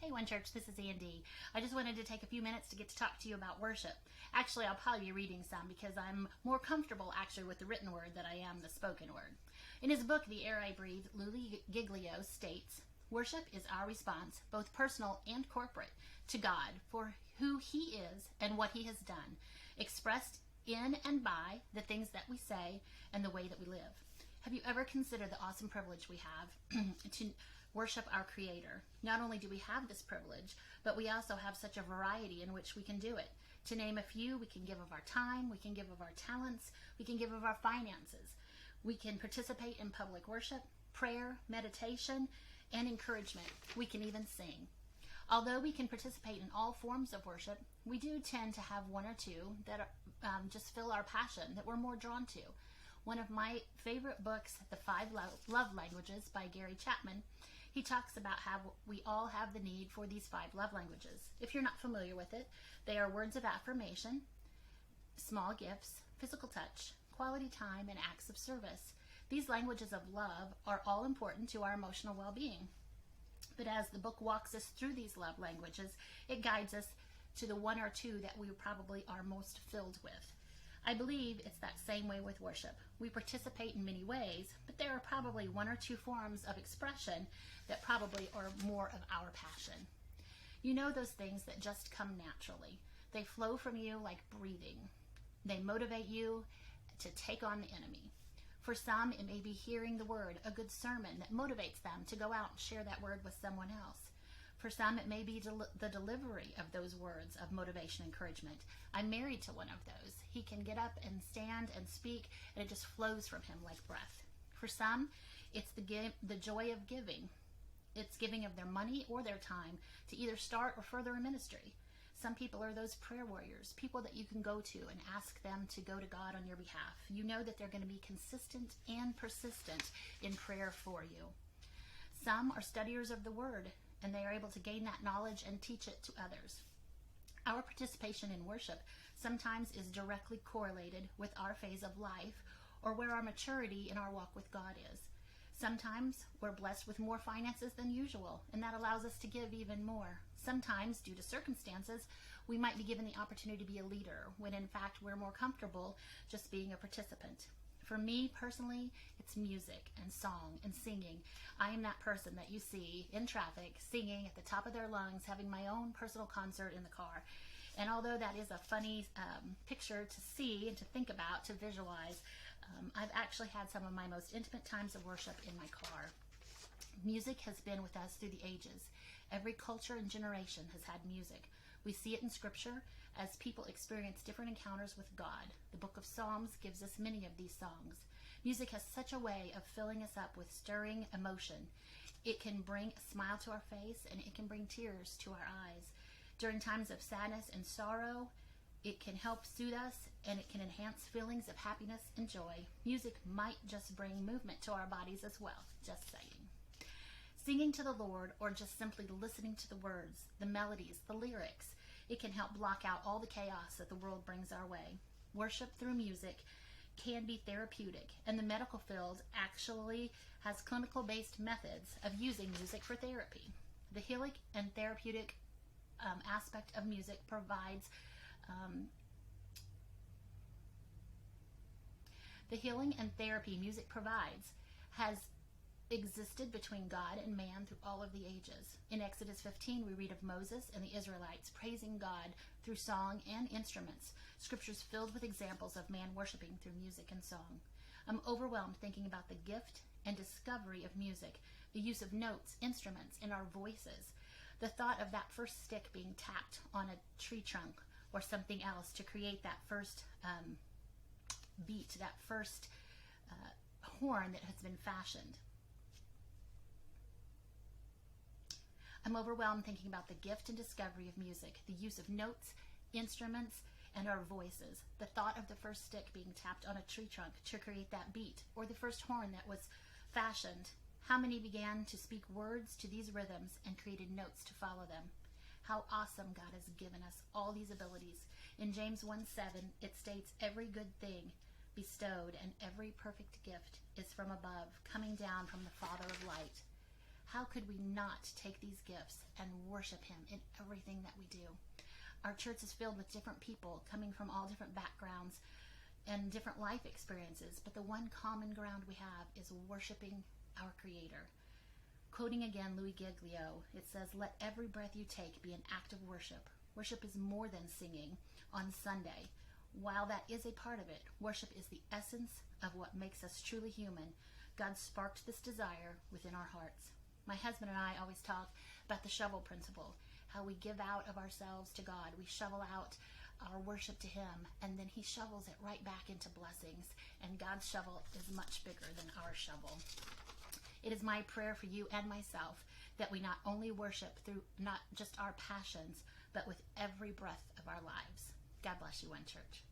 Hey, One Church, this is Andy. I just wanted to take a few minutes to get to talk to you about worship. Actually, I'll probably be reading some because I'm more comfortable actually with the written word than I am the spoken word. In his book, The Air I Breathe, Louis Giglio states, "Worship is our response, both personal and corporate, to God for who He is and what He has done, expressed in and by the things that we say and the way that we live." Have you ever considered the awesome privilege we have to worship our Creator? Not only do we have this privilege, but we also have such a variety in which we can do it. To name a few, we can give of our time, we can give of our talents, we can give of our finances. We can participate in public worship, prayer, meditation, and encouragement. We can even sing. Although we can participate in all forms of worship, we do tend to have one or two that just fill our passion, that we're more drawn to. One of my favorite books, The 5 Love Languages by Gary Chapman, he talks about how we all have the need for these 5 love languages. If you're not familiar with it, they are words of affirmation, small gifts, physical touch, quality time, and acts of service. These languages of love are all important to our emotional well-being. But as the book walks us through these love languages, it guides us to the one or two that we probably are most filled with. I believe it's that same way with worship. We participate in many ways, but there are probably one or two forms of expression that probably are more of our passion. You know those things that just come naturally. They flow from you like breathing. They motivate you to take on the enemy. For some, it may be hearing the word, a good sermon that motivates them to go out and share that word with someone else. For some, it may be the delivery of those words of motivation and encouragement. I'm married to one of those. He can get up and stand and speak, and it just flows from him like breath. For some, it's the joy of giving. It's giving of their money or their time to either start or further a ministry. Some people are those prayer warriors, people that you can go to and ask them to go to God on your behalf. You know that they're going to be consistent and persistent in prayer for you. Some are studiers of the Word, and they are able to gain that knowledge and teach it to others. Our participation in worship sometimes is directly correlated with our phase of life or where our maturity in our walk with God is. Sometimes we're blessed with more finances than usual, and that allows us to give even more. Sometimes, due to circumstances, we might be given the opportunity to be a leader, when in fact we're more comfortable just being a participant. For me personally, it's music and song and singing. I am that person that you see in traffic singing at the top of their lungs, having my own personal concert in the car. And although that is a funny picture to see and to think about, to visualize, I've actually had some of my most intimate times of worship in my car. Music has been with us through the ages. Every culture and generation has had music. We see it in Scripture as people experience different encounters with God. The book of Psalms gives us many of these songs. Music has such a way of filling us up with stirring emotion. It can bring a smile to our face, and it can bring tears to our eyes. During times of sadness and sorrow, it can help soothe us, and it can enhance feelings of happiness and joy. Music might just bring movement to our bodies as well, just saying. Singing to the Lord, or just simply listening to the words, the melodies, the lyrics, it can help block out all the chaos that the world brings our way. Worship through music can be therapeutic, and the medical field actually has clinical-based methods of using music for therapy. The healing and therapeutic aspect of music provides the healing and therapy music provides has existed between God and man through all of the ages. In Exodus 15, we read of Moses and the Israelites praising God through song and instruments. Scriptures filled with examples of man worshiping through music and song. I'm overwhelmed thinking about the gift and discovery of music, the use of notes, instruments, and our voices. The thought of that first stick being tapped on a tree trunk or something else to create that first beat, that first horn that has been fashioned. I'm overwhelmed thinking about the gift and discovery of music, the use of notes, instruments, and our voices. The thought of the first stick being tapped on a tree trunk to create that beat, or the first horn that was fashioned. How many began to speak words to these rhythms and created notes to follow them? How awesome God has given us all these abilities. In James 1:7, it states, "Every good thing bestowed and every perfect gift is from above, coming down from the Father of light." how could we not take these gifts and worship him in everything that we do? Our church is filled with different people coming from all different backgrounds and different life experiences, but the one common ground we have is worshiping our Creator. Quoting again Louis Giglio, it says, "Let every breath you take be an act of worship. Worship is more than singing on Sunday. While that is a part of it, worship is the essence of what makes us truly human. God sparked this desire within our hearts." My husband and I always talk about the shovel principle, how we give out of ourselves to God. We shovel out our worship to him, and then he shovels it right back into blessings, and God's shovel is much bigger than our shovel. It is my prayer for you and myself that we not only worship through not just our passions, but with every breath of our lives. God bless you, One Church.